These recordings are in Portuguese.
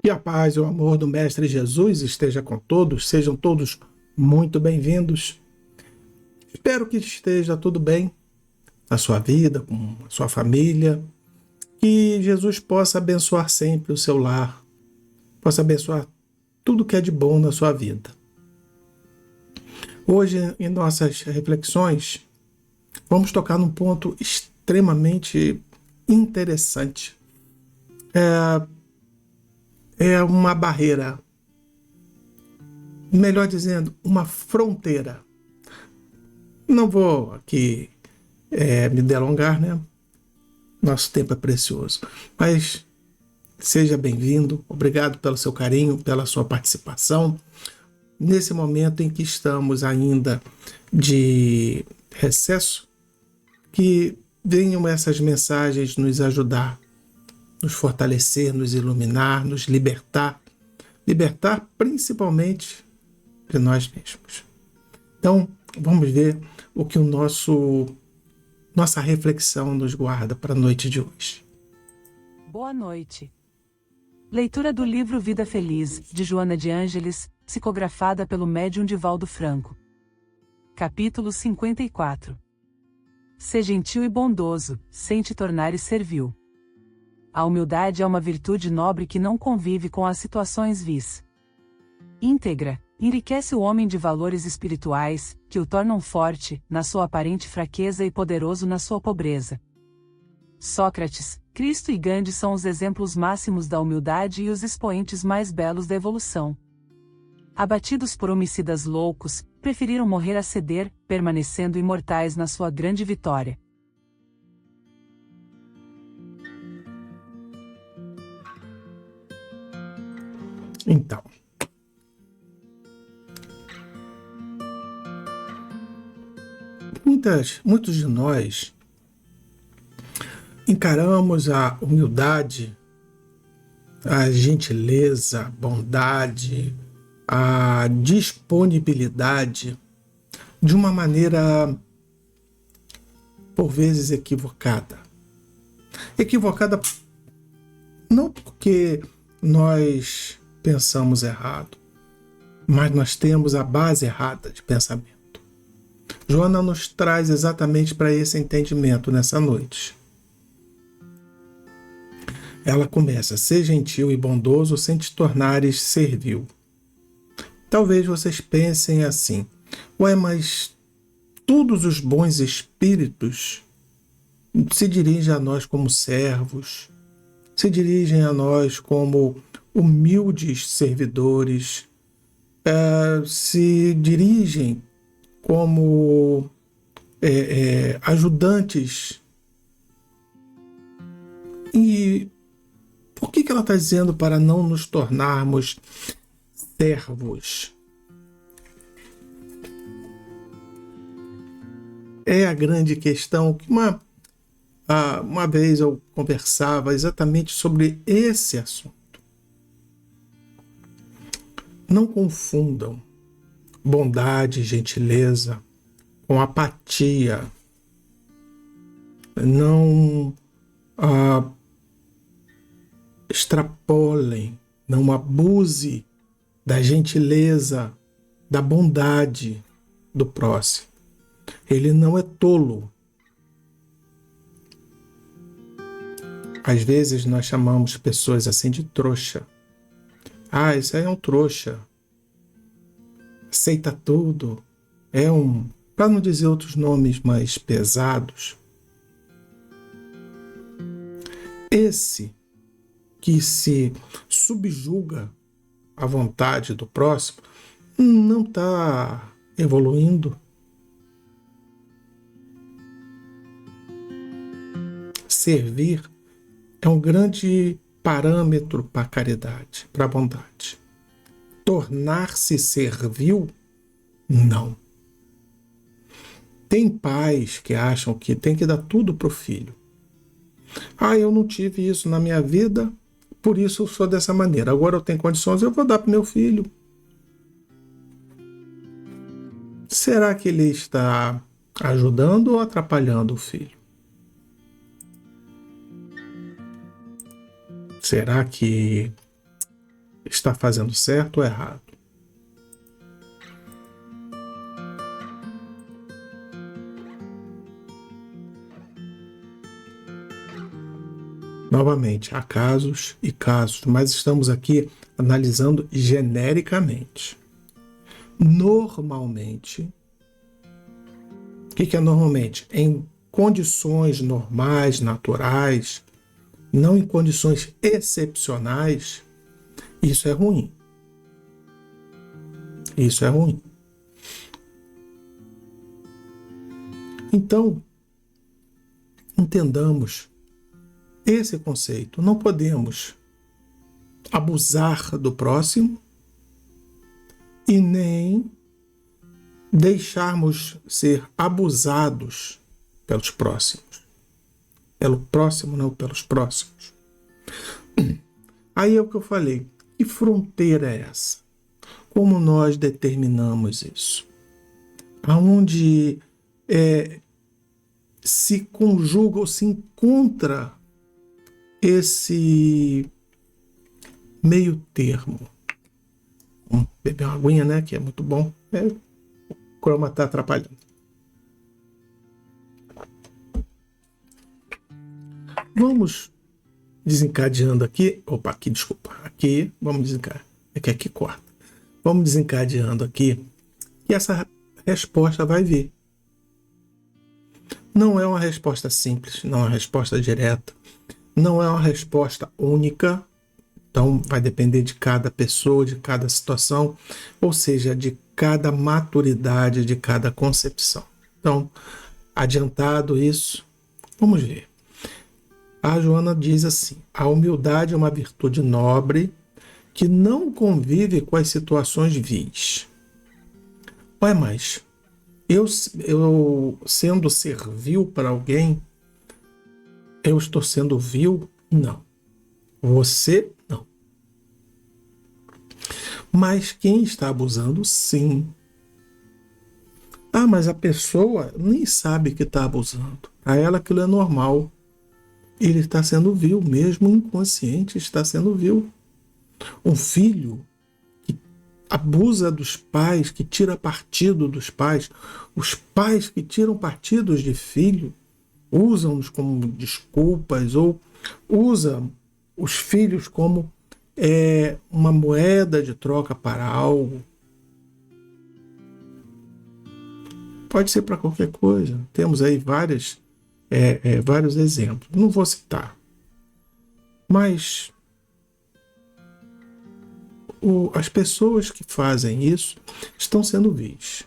Que a paz e o amor do Mestre Jesus esteja com todos, sejam todos muito bem-vindos. Espero que esteja tudo bem na sua vida, com a sua família, que Jesus possa abençoar sempre o seu lar, possa abençoar tudo que é de bom na sua vida. Hoje, em nossas reflexões, vamos tocar num ponto extremamente interessante. É uma barreira, melhor dizendo, uma fronteira. Não vou aqui me delongar, né? Nosso tempo é precioso. Mas seja bem-vindo, obrigado pelo seu carinho, pela sua participação. Nesse momento em que estamos ainda de recesso, que venham essas mensagens nos ajudar, nos fortalecer, nos iluminar, nos libertar principalmente de nós mesmos. Então, vamos ver o que nossa reflexão nos guarda para a noite de hoje. Boa noite. Leitura do livro Vida Feliz, de Joana de Ângeles, psicografada pelo médium Divaldo Franco. Capítulo 54. Sê gentil e bondoso, sem te tornares servil. A humildade é uma virtude nobre que não convive com as situações vis. Íntegra, enriquece o homem de valores espirituais, que o tornam forte, na sua aparente fraqueza e poderoso na sua pobreza. Sócrates, Cristo e Gandhi são os exemplos máximos da humildade e os expoentes mais belos da evolução. Abatidos por homicidas loucos, preferiram morrer a ceder, permanecendo imortais na sua grande vitória. Então, muitos de nós encaramos a humildade, a gentileza, a bondade, a disponibilidade de uma maneira, por vezes, equivocada. Equivocada não porque nós pensamos errado, mas nós temos a base errada de pensamento. Joana nos traz exatamente para esse entendimento nessa noite. Ela começa: ser gentil e bondoso sem te tornares servil. Talvez vocês pensem assim: ué, mas todos os bons espíritos se dirigem a nós como servos, se dirigem a nós como humildes servidores, se dirigem como ajudantes. E por que ela está dizendo para não nos tornarmos servos? É a grande questão que uma vez eu conversava exatamente sobre esse assunto. Não confundam bondade e gentileza com apatia. Não extrapolem, não abuse da gentileza, da bondade do próximo. Ele não é tolo. Às vezes nós chamamos pessoas assim de trouxa. Ah, isso aí é um trouxa. Aceita tudo. Para não dizer outros nomes mais pesados. Esse que se subjuga à vontade do próximo não está evoluindo. Servir é um grande parâmetro para a caridade, para a bondade. Tornar-se servil, não. Tem pais que acham que tem que dar tudo para o filho. Ah, eu não tive isso na minha vida, por isso eu sou dessa maneira. Agora eu tenho condições, eu vou dar para o meu filho. Será que ele está ajudando ou atrapalhando o filho? Será que está fazendo certo ou errado. Novamente, há casos e casos, mas estamos aqui analisando genericamente. Normalmente, o que é normalmente? Em condições normais, naturais, não em condições excepcionais, isso é ruim. Isso é ruim. Então, entendamos esse conceito. Não podemos abusar do próximo e nem deixarmos ser abusados pelos próximos. Pelo próximo, não pelos próximos. Aí é o que eu falei. Que fronteira é essa? Como nós determinamos isso? Aonde se conjuga ou se encontra esse meio termo? Vamos beber uma aguinha, né? Que é muito bom. O croma está atrapalhando. Vamos desencadeando aqui. Opa, aqui, desculpa. Aqui, vamos desencadear. É que aqui corta. Vamos desencadeando aqui. E essa resposta vai vir. Não é uma resposta simples, não é uma resposta direta, não é uma resposta única. Então, vai depender de cada pessoa, de cada situação, ou seja, de cada maturidade, de cada concepção. Então, adiantado isso, vamos ver. A Joana diz assim: a humildade é uma virtude nobre que não convive com as situações vis. Ué, mas eu sendo servil para alguém, eu estou sendo vil? Não. Você, não. Mas quem está abusando, sim. Ah, mas a pessoa nem sabe que está abusando. Para ela aquilo é normal. Ele está sendo vil, mesmo inconsciente, está sendo vil. Um filho que abusa dos pais, que tira partido dos pais, os pais que tiram partidos de filho, usam-nos como desculpas ou usam os filhos como uma moeda de troca para algo. Pode ser para qualquer coisa. Temos aí vários exemplos. Não vou citar. Mas as pessoas que fazem isso estão sendo vis.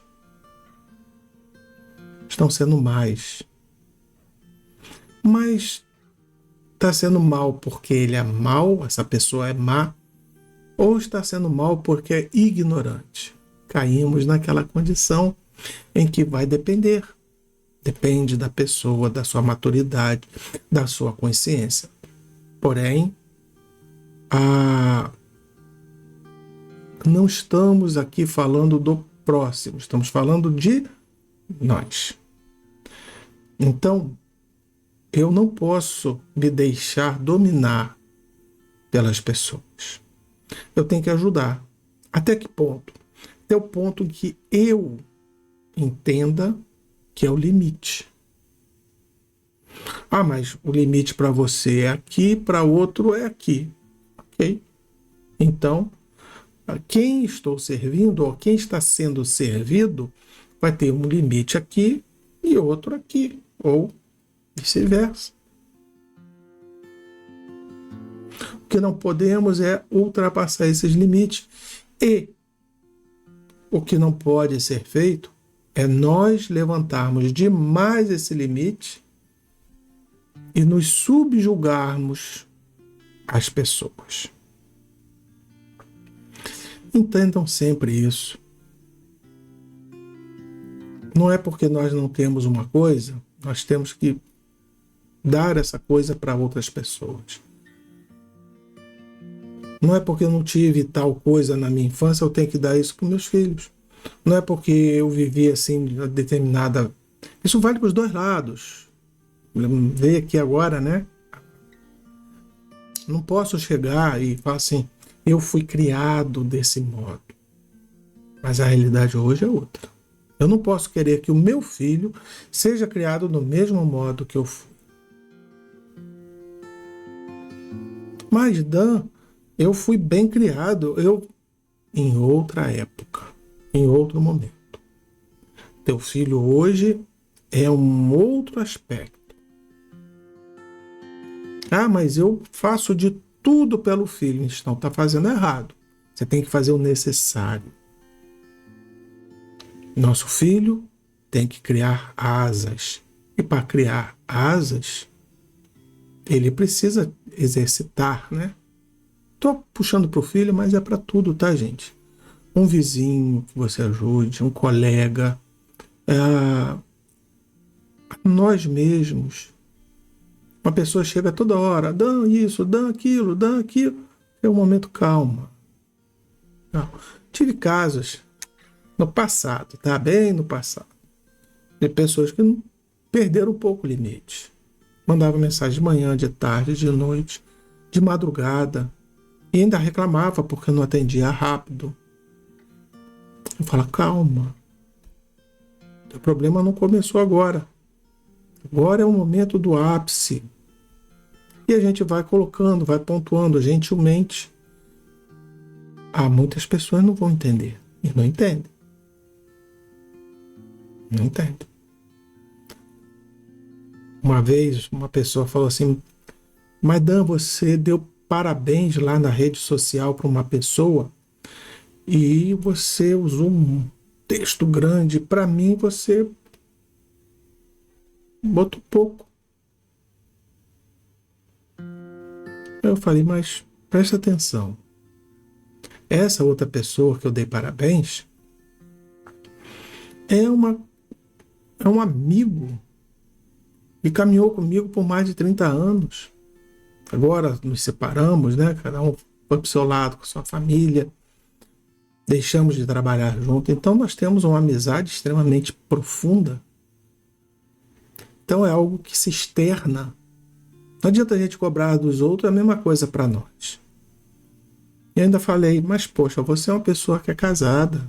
Estão sendo mais. Mas está sendo mal porque ele é mau, essa pessoa é má, ou está sendo mal porque é ignorante? Caímos naquela condição em que vai depender. Depende da pessoa, da sua maturidade, da sua consciência. Porém, não estamos aqui falando do próximo, estamos falando de nós. Então, eu não posso me deixar dominar pelas pessoas. Eu tenho que ajudar. Até que ponto? Até o ponto em que eu entenda que é o limite. Ah, mas o limite para você é aqui, para outro é aqui. Ok? Então, quem estou servindo ou quem está sendo servido vai ter um limite aqui e outro aqui, ou vice-versa. O que não podemos é ultrapassar esses limites. E o que não pode ser feito é nós levantarmos demais esse limite e nos subjugarmos às pessoas. Entendam sempre isso. Não é porque nós não temos uma coisa, nós temos que dar essa coisa para outras pessoas. Não é porque eu não tive tal coisa na minha infância, eu tenho que dar isso para meus filhos. Não é porque eu vivi assim, determinada... Isso vale para os dois lados. Veio aqui agora, né? Não posso chegar e falar assim, eu fui criado desse modo. Mas a realidade hoje é outra. Eu não posso querer que o meu filho seja criado do mesmo modo que eu fui. Mas, Dan, eu fui bem criado, em outra época, em outro momento. Teu filho hoje é um outro aspecto. Ah, mas eu faço de tudo pelo filho. Então, está fazendo errado. Você tem que fazer o necessário. Nosso filho tem que criar asas. E para criar asas, ele precisa exercitar, né? Estou puxando para o filho, mas é para tudo, tá, gente? Um vizinho que você ajude, um colega, nós mesmos. Uma pessoa chega toda hora, dá isso, dá aquilo, dá aquilo. É um momento calma. Não. Tive casos no passado, tá? Bem no passado. De pessoas que perderam um pouco o limite. Mandava mensagem de manhã, de tarde, de noite, de madrugada. E ainda reclamava porque não atendia rápido. Eu falo, calma. O problema não começou agora. Agora é o momento do ápice. E a gente vai colocando, vai pontuando gentilmente. Muitas pessoas não vão entender. E não entendem. Não entendem. Uma vez, uma pessoa falou assim, mas Dan, você deu parabéns lá na rede social para uma pessoa e você usou um texto grande. Para mim, você botou pouco. Eu falei, mas presta atenção. Essa outra pessoa que eu dei parabéns é um amigo e caminhou comigo por mais de 30 anos. Agora nos separamos, né? Cada um foi para o seu lado, com sua família. Deixamos de trabalhar junto. Então nós temos uma amizade extremamente profunda. Então é algo que se externa. Não adianta a gente cobrar dos outros, é a mesma coisa para nós. E ainda falei, mas poxa, você é uma pessoa que é casada.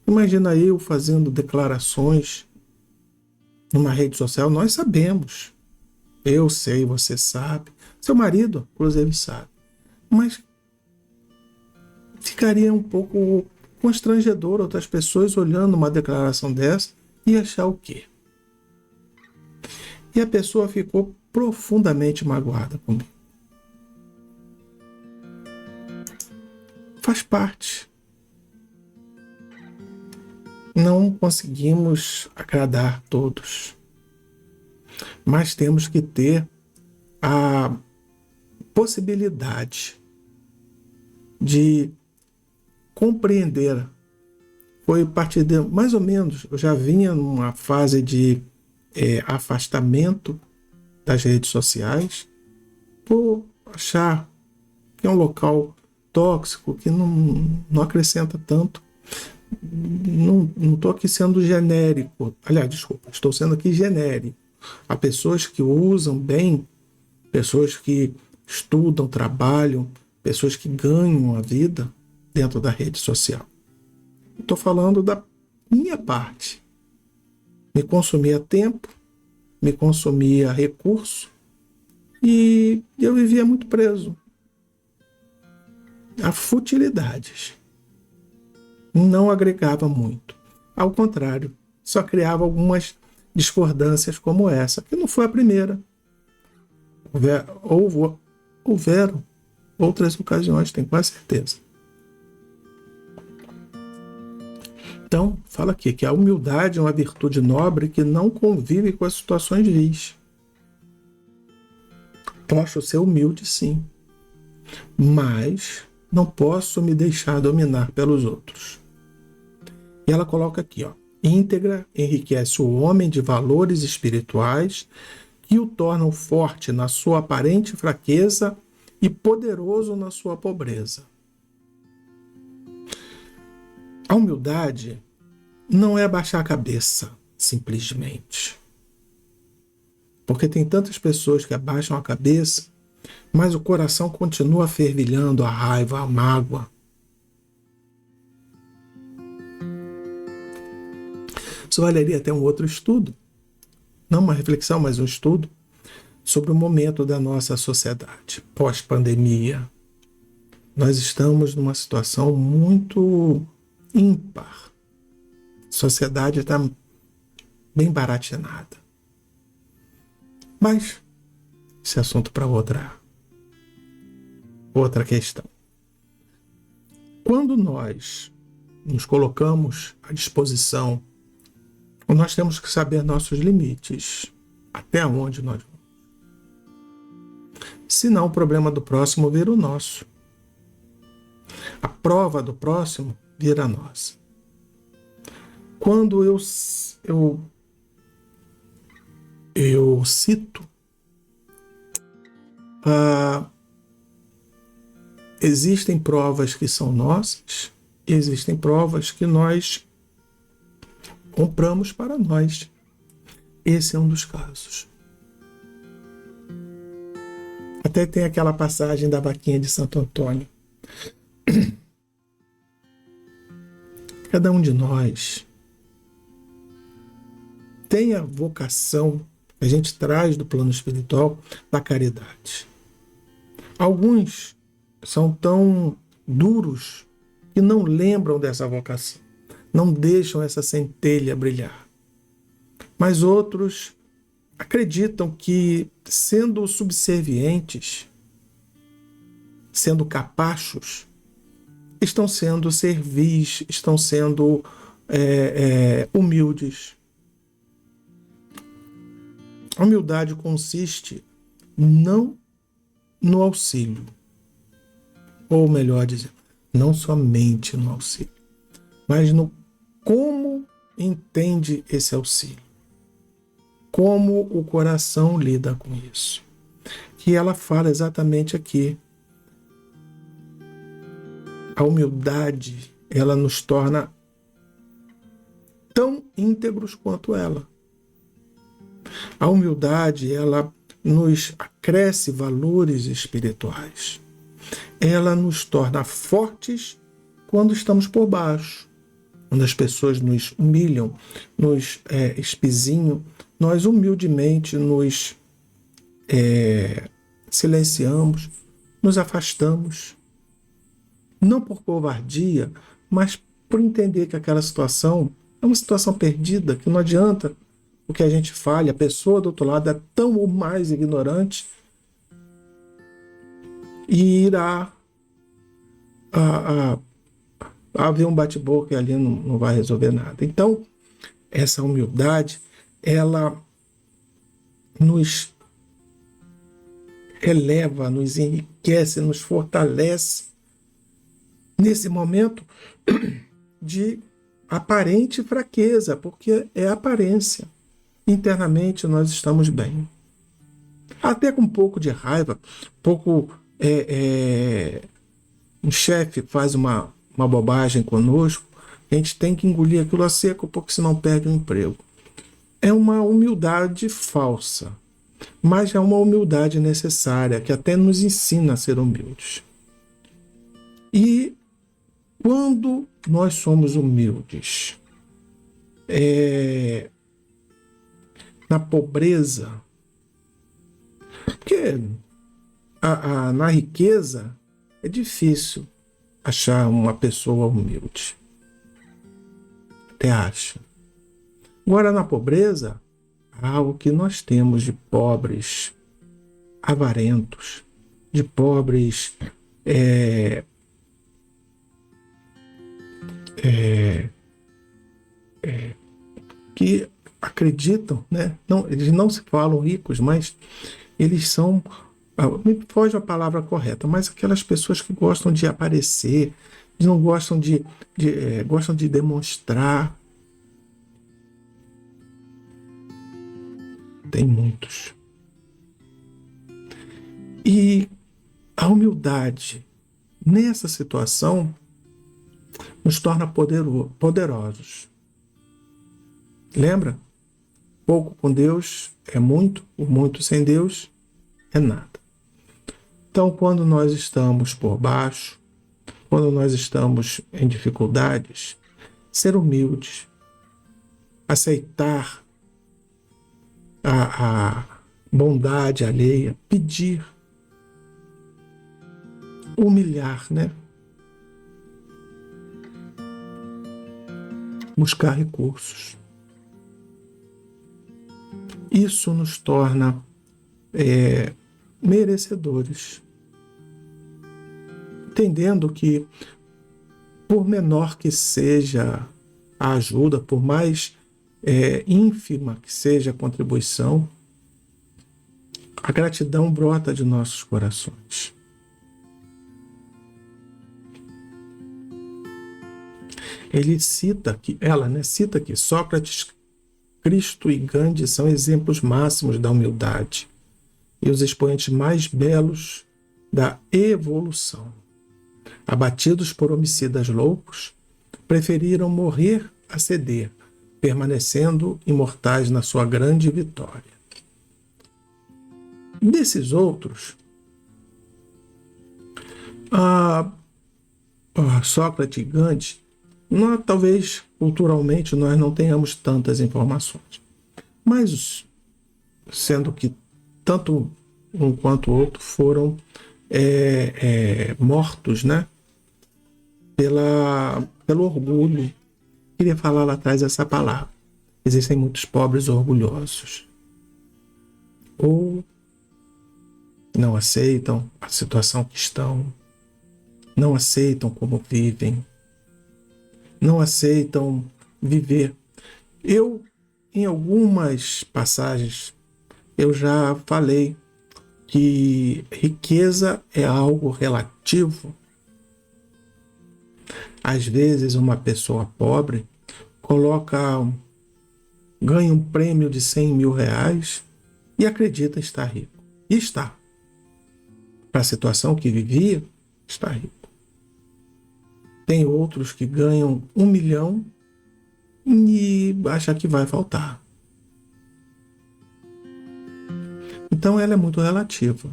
Imagina eu fazendo declarações numa rede social, nós sabemos. Eu sei, você sabe. Seu marido, inclusive, sabe. Mas ficaria um pouco constrangedor outras pessoas olhando uma declaração dessa e achar o quê? E a pessoa ficou profundamente magoada comigo. Faz parte. Não conseguimos agradar todos, mas temos que ter a possibilidade de compreender. Foi a partir de, mais ou menos, eu já vinha numa fase de afastamento das redes sociais por achar que é um local tóxico, que não acrescenta tanto. Não estou aqui sendo genérico. Aliás, desculpa, estou sendo aqui genérico. Há pessoas que usam bem, pessoas que estudam, trabalham, pessoas que ganham a vida dentro da rede social. Estou falando da minha parte. Me consumia tempo, me consumia recurso e eu vivia muito preso a futilidades. Não agregava muito. Ao contrário, só criava algumas discordâncias como essa, que não foi a primeira. Houveram outras ocasiões, tenho quase certeza. Então, fala aqui que a humildade é uma virtude nobre que não convive com as situações vis. Posso ser humilde, sim, mas não posso me deixar dominar pelos outros. E ela coloca aqui, íntegra enriquece o homem de valores espirituais que o tornam forte na sua aparente fraqueza e poderoso na sua pobreza. A humildade não é abaixar a cabeça, simplesmente. Porque tem tantas pessoas que abaixam a cabeça mas o coração continua fervilhando a raiva, a mágoa. Isso valeria até um outro estudo, não uma reflexão, mas um estudo sobre o momento da nossa sociedade pós-pandemia. Nós estamos numa situação muito ímpar. A sociedade está bem baratinada. Mas esse é assunto para outra questão. Quando nós nos colocamos à disposição, nós temos que saber nossos limites, até onde nós vamos. Senão o problema do próximo vira o nosso. A prova do próximo vira a nossa. Quando eu cito, existem provas que são nossas e existem provas que nós compramos para nós. Esse é um dos casos. Até tem aquela passagem da vaquinha de Santo Antônio. Cada um de nós tem a vocação que a gente traz do plano espiritual da caridade. Alguns são tão duros que não lembram dessa vocação, não deixam essa centelha brilhar. Mas outros acreditam que, sendo subservientes, sendo capachos, estão sendo servis, estão sendo humildes. A humildade consiste não no auxílio, ou melhor dizendo, não somente no auxílio, mas no como entende esse auxílio, como o coração lida com isso. Que ela fala exatamente aqui. A humildade, ela nos torna tão íntegros quanto ela. A humildade, ela nos acresce valores espirituais. Ela nos torna fortes quando estamos por baixo. Quando as pessoas nos humilham, nos espizinham, nós humildemente nos silenciamos, nos afastamos. Não por covardia, mas por entender que aquela situação é uma situação perdida, que não adianta o que a gente fale, a pessoa do outro lado é tão ou mais ignorante e irá haver um bate-boca e ali não vai resolver nada. Então, essa humildade, ela nos eleva, nos enriquece, nos fortalece nesse momento de aparente fraqueza, porque é aparência. Internamente nós estamos bem. Até com um pouco de raiva, um chefe faz uma bobagem conosco, a gente tem que engolir aquilo a seco, porque senão perde o emprego. É uma humildade falsa, mas é uma humildade necessária, que até nos ensina a ser humildes. E quando nós somos humildes, na pobreza, porque na riqueza é difícil achar uma pessoa humilde. Até acho. Agora, na pobreza, há o que nós temos de pobres avarentos, de pobres que acreditam, né? Não, eles não se falam ricos, mas eles são, me foge a palavra correta, mas aquelas pessoas que gostam de aparecer, não gostam gostam de demonstrar. Tem muitos. E a humildade nessa situação nos torna poderosos. Lembra? Pouco com Deus é muito, o muito sem Deus é nada. Então, quando nós estamos por baixo, quando nós estamos em dificuldades, ser humildes, aceitar a bondade alheia, pedir, humilhar, né? Buscar recursos. Isso nos torna merecedores. Entendendo que, por menor que seja a ajuda, por mais ínfima que seja a contribuição, a gratidão brota de nossos corações. Ela cita que Sócrates, Cristo e Gandhi são exemplos máximos da humildade e os expoentes mais belos da evolução. Abatidos por homicidas loucos, preferiram morrer a ceder, permanecendo imortais na sua grande vitória. Desses outros, Sócrates e Gandhi, talvez culturalmente nós não tenhamos tantas informações. Mas, sendo que tanto um quanto o outro foram mortos, né? Pelo orgulho. Queria falar lá atrás essa palavra. Existem muitos pobres orgulhosos. Ou não aceitam a situação que estão, não aceitam como vivem, não aceitam viver. Eu, em algumas passagens, eu já falei que riqueza é algo relativo. Às vezes, uma pessoa pobre ganha um prêmio de 100 mil reais e acredita estar rico. E está. Para a situação que vivia, está rico. Tem outros que ganham 1 milhão e acham que vai faltar. Então ela é muito relativa.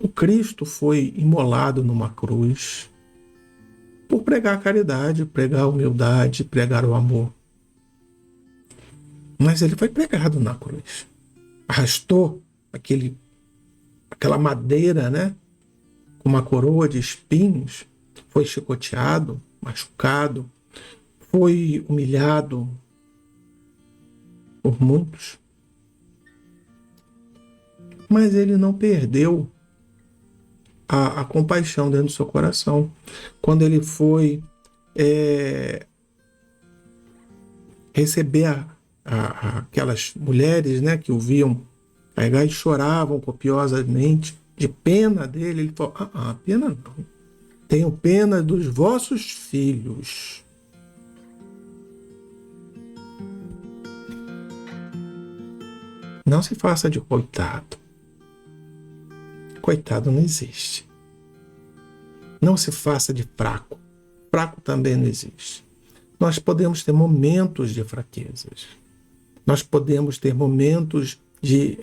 O Cristo foi imolado numa cruz por pregar a caridade, pregar a humildade, pregar o amor. Mas ele foi pregado na cruz. Arrastou aquela madeira, né? Com uma coroa de espinhos, foi chicoteado, machucado, foi humilhado por muitos. Mas ele não perdeu a compaixão dentro do seu coração. Quando ele foi receber aquelas mulheres, né, que o viam pregar e choravam copiosamente, de pena dele, ele falou, pena não. Tenho pena dos vossos filhos. Não se faça de coitado. Coitado não existe. Não se faça de fraco. Fraco também não existe. Nós podemos ter momentos de fraquezas. Nós podemos ter momentos de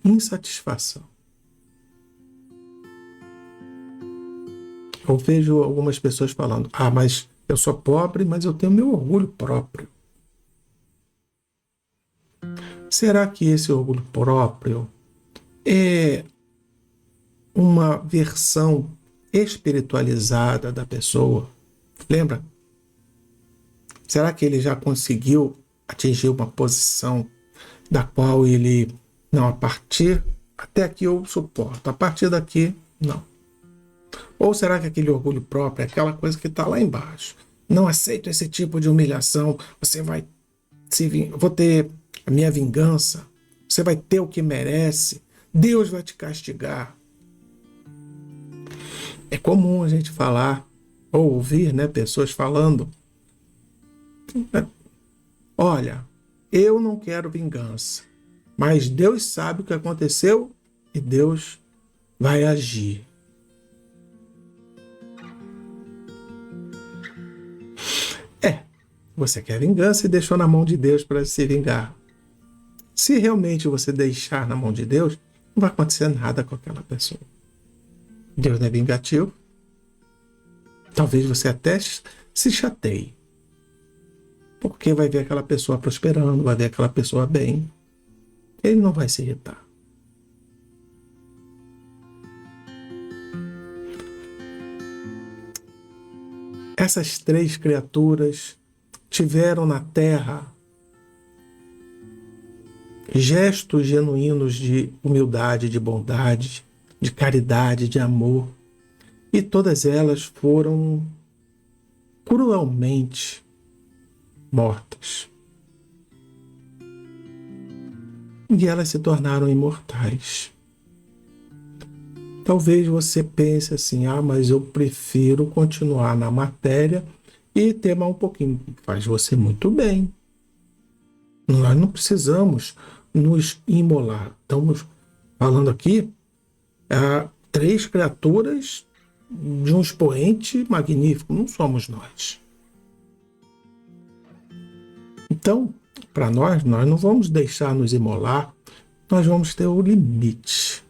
insatisfação. Eu vejo algumas pessoas falando, mas eu sou pobre, mas eu tenho meu orgulho próprio. Será que esse orgulho próprio é uma versão espiritualizada da pessoa? Lembra? Será que ele já conseguiu atingir uma posição da qual ele, não, até aqui eu suporto, a partir daqui, não. Ou será que aquele orgulho próprio é aquela coisa que está lá embaixo? Não aceito esse tipo de humilhação, vou ter a minha vingança, você vai ter o que merece, Deus vai te castigar. É comum a gente falar, ou ouvir, né, pessoas falando, olha, eu não quero vingança, mas Deus sabe o que aconteceu e Deus vai agir. Você quer vingança e deixou na mão de Deus para se vingar. Se realmente você deixar na mão de Deus, não vai acontecer nada com aquela pessoa. Deus não é vingativo. Talvez você até se chateie, porque vai ver aquela pessoa prosperando, vai ver aquela pessoa bem. Ele não vai se irritar. Essas 3 criaturas tiveram na terra gestos genuínos de humildade, de bondade, de caridade, de amor. E todas elas foram cruelmente mortas. E elas se tornaram imortais. Talvez você pense assim, mas eu prefiro continuar na matéria e ter mais um pouquinho. Faz você muito bem. Nós não precisamos nos imolar. Estamos falando aqui 3 criaturas de um expoente magnífico. Não somos nós. Então, para nós não vamos deixar nos imolar. Nós vamos ter o limite.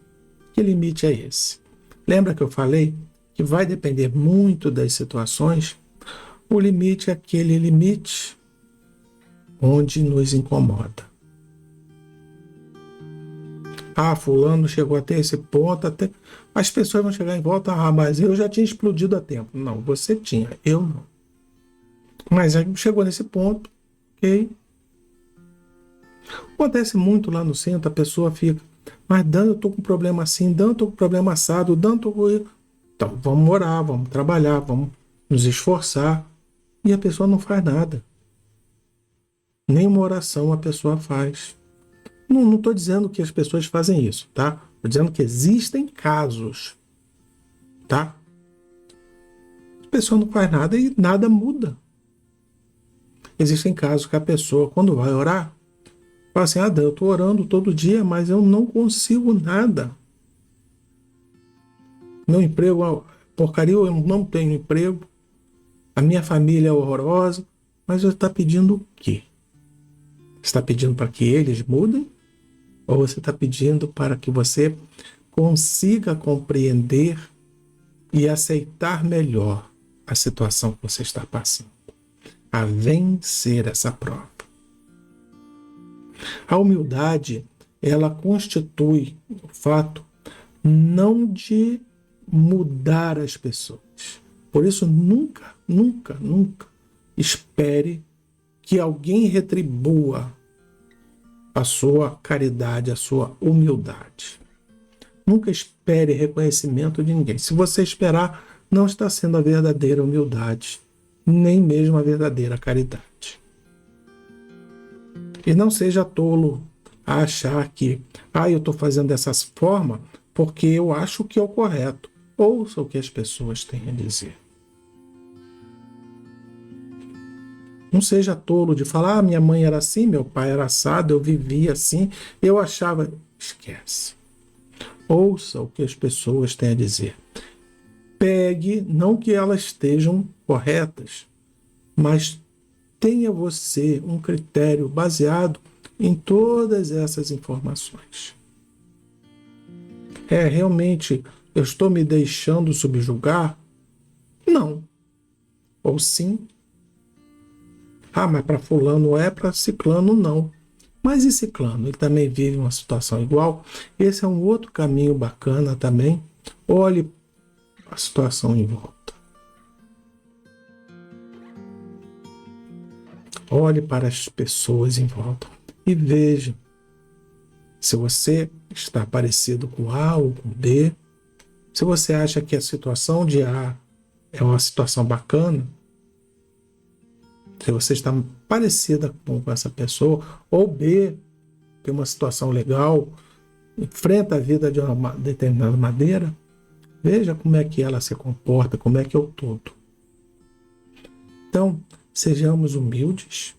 Que limite é esse? Lembra que eu falei que vai depender muito das situações? O limite é aquele limite onde nos incomoda. Fulano chegou até esse ponto, as pessoas vão chegar em volta, mas eu já tinha explodido a tempo. Não, você tinha, eu não. Mas aí chegou nesse ponto, ok? Acontece muito lá no centro, a pessoa fica, mas Dan, eu tô com problema assim, Dan, eu tô com problema assado, Dan, tô com... Então, vamos orar, vamos trabalhar, vamos nos esforçar. E a pessoa não faz nada. Nenhuma oração a pessoa faz. Não estou dizendo que as pessoas fazem isso, tá? Estou dizendo que existem casos, tá? A pessoa não faz nada e nada muda. Existem casos que a pessoa, quando vai orar, fala assim, Dan, eu estou orando todo dia, mas eu não consigo nada. Meu emprego é porcaria, eu não tenho emprego. A minha família é horrorosa. Mas você está pedindo o quê? Você está pedindo para que eles mudem? Ou você está pedindo para que você consiga compreender e aceitar melhor a situação que você está passando, a vencer essa prova? A humildade, ela constitui o fato não de mudar as pessoas. Por isso, nunca espere que alguém retribua a sua caridade, a sua humildade. Nunca espere reconhecimento de ninguém. Se você esperar, não está sendo a verdadeira humildade, nem mesmo a verdadeira caridade. E não seja tolo a achar que, eu estou fazendo dessa forma porque eu acho que é o correto. Ouça o que as pessoas têm a dizer. Não seja tolo de falar, minha mãe era assim, meu pai era assado, eu vivia assim, eu achava... Esquece. Ouça o que as pessoas têm a dizer. Pegue, não que elas estejam corretas, mas tenha você um critério baseado em todas essas informações. Realmente, eu estou me deixando subjugar? Não. Ou sim? Mas para fulano é, para ciclano não. Mas e ciclano? Ele também vive uma situação igual? Esse é um outro caminho bacana também. Olhe a situação em volta. Olhe para as pessoas em volta e veja se você está parecido com A ou com B. Se você acha que a situação de A é uma situação bacana, se você está parecida com essa pessoa, ou B, tem uma situação legal, enfrenta a vida de uma determinada maneira, veja como é que ela se comporta, como é que é o todo. Então, sejamos humildes,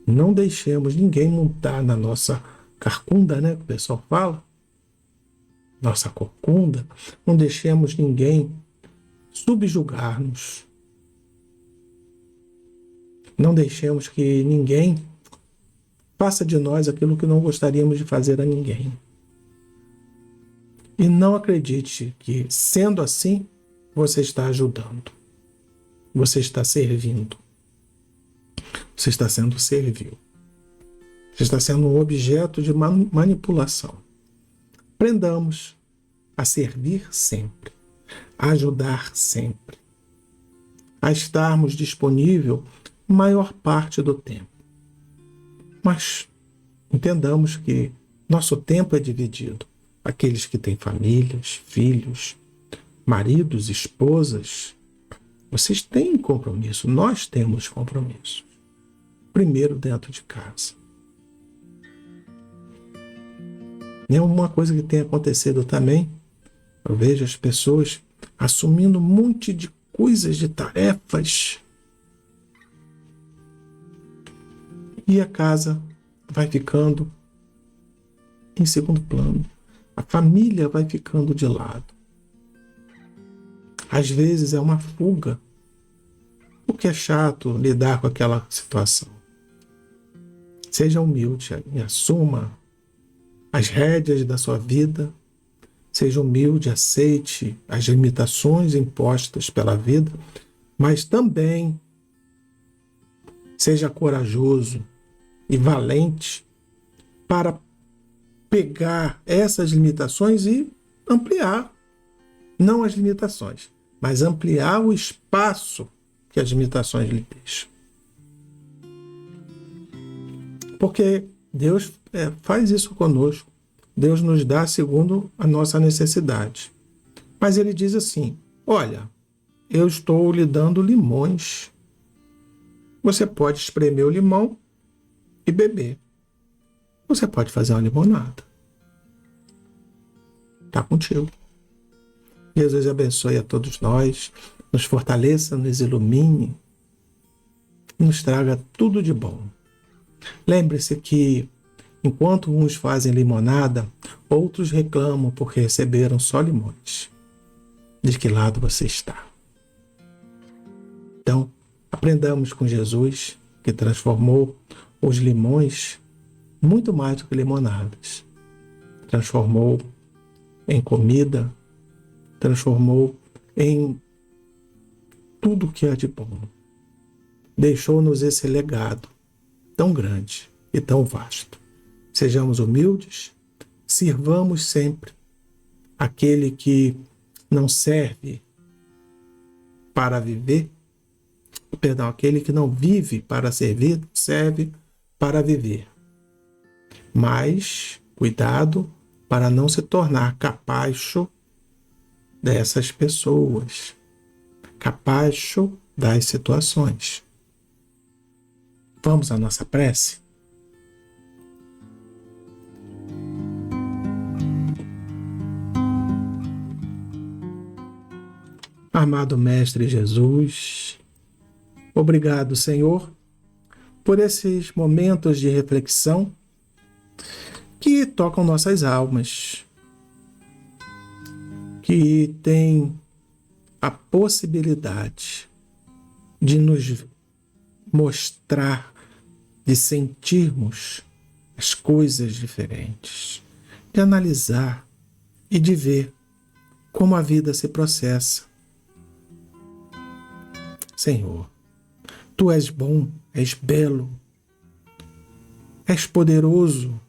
não deixemos ninguém montar na nossa carcunda, né, que o pessoal fala, nossa corcunda, não deixemos ninguém subjugar-nos. Não deixemos que ninguém faça de nós aquilo que não gostaríamos de fazer a ninguém. E não acredite que, sendo assim, você está ajudando. Você está servindo. Você está sendo servil. Você está sendo um objeto de manipulação. Aprendamos a servir sempre, a ajudar sempre, a estarmos disponíveis maior parte do tempo. Mas entendamos que nosso tempo é dividido. Aqueles que têm famílias, filhos, maridos, esposas, vocês têm compromisso, nós temos compromisso. Primeiro dentro de casa. É uma coisa que tem acontecido também. Eu vejo as pessoas assumindo um monte de coisas, de tarefas. E a casa vai ficando em segundo plano. A família vai ficando de lado. Às vezes é uma fuga, porque é chato lidar com aquela situação. Seja humilde e assuma as rédeas da sua vida. Seja humilde, aceite as limitações impostas pela vida, mas também seja corajoso e valente para pegar essas limitações e ampliar. Não as limitações, mas ampliar o espaço que as limitações lhe deixam. Porque Deus faz isso conosco. Deus nos dá segundo a nossa necessidade. Mas Ele diz assim, olha, eu estou lhe dando limões. Você pode espremer o limão e beber. Você pode fazer uma limonada. Está contigo. Jesus abençoe a todos nós, nos fortaleça, nos ilumine, nos traga tudo de bom. Lembre-se que, enquanto uns fazem limonada, outros reclamam porque receberam só limões. De que lado você está? Então, aprendamos com Jesus, que transformou os limões muito mais do que limonadas. Transformou em comida, transformou em tudo que é de bom. Deixou-nos esse legado tão grande e tão vasto. Sejamos humildes, sirvamos sempre. Aquele que não serve para viver, aquele que não vive para servir, serve para viver. Mas, cuidado para não se tornar capacho dessas pessoas, capacho das situações. Vamos à nossa prece? Amado Mestre Jesus, obrigado, Senhor, por esses momentos de reflexão que tocam nossas almas, que têm a possibilidade de nos mostrar, de sentirmos as coisas diferentes, de analisar e de ver como a vida se processa. Senhor, Tu és bom, és belo, és poderoso.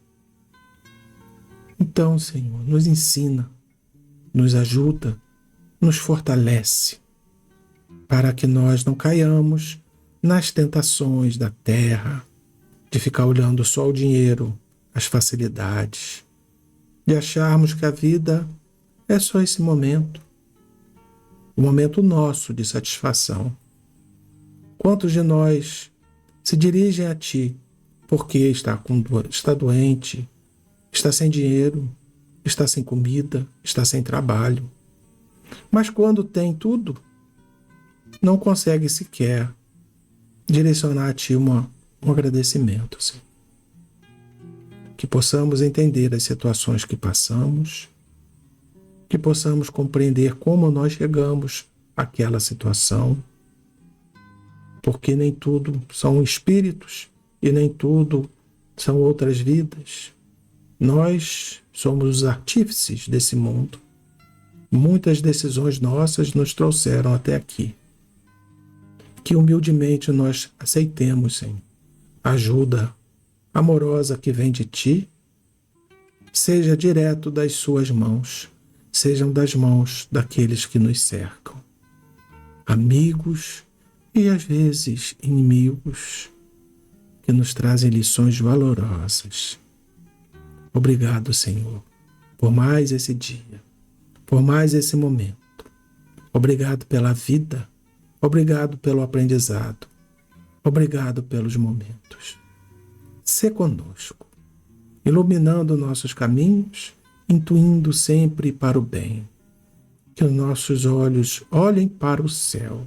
Então, Senhor, nos ensina, nos ajuda, nos fortalece, para que nós não caiamos nas tentações da terra, de ficar olhando só o dinheiro, as facilidades, de acharmos que a vida é só esse momento, o momento nosso de satisfação. Quantos de nós se dirigem a Ti porque está doente, está sem dinheiro, está sem comida, está sem trabalho, mas quando tem tudo, não consegue sequer direcionar a Ti um agradecimento, Senhor. Que possamos entender as situações que passamos, que possamos compreender como nós chegamos àquela situação, porque nem tudo são espíritos e nem tudo são outras vidas. Nós somos os artífices desse mundo. Muitas decisões nossas nos trouxeram até aqui. Que humildemente nós aceitemos, Senhor, a ajuda amorosa que vem de Ti, seja direto das Suas mãos, sejam das mãos daqueles que nos cercam. Amigos e às vezes inimigos que nos trazem lições valorosas. Obrigado, Senhor, por mais esse dia, por mais esse momento. Obrigado pela vida, obrigado pelo aprendizado, obrigado pelos momentos. Sê conosco, iluminando nossos caminhos, intuindo sempre para o bem. Que os nossos olhos olhem para o céu,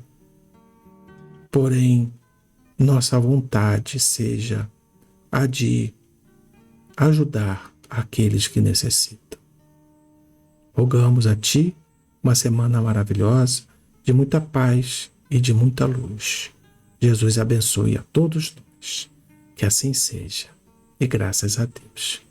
porém, nossa vontade seja a de ajudar aqueles que necessitam. Rogamos a Ti uma semana maravilhosa, de muita paz e de muita luz. Jesus abençoe a todos nós. Que assim seja. E graças a Deus.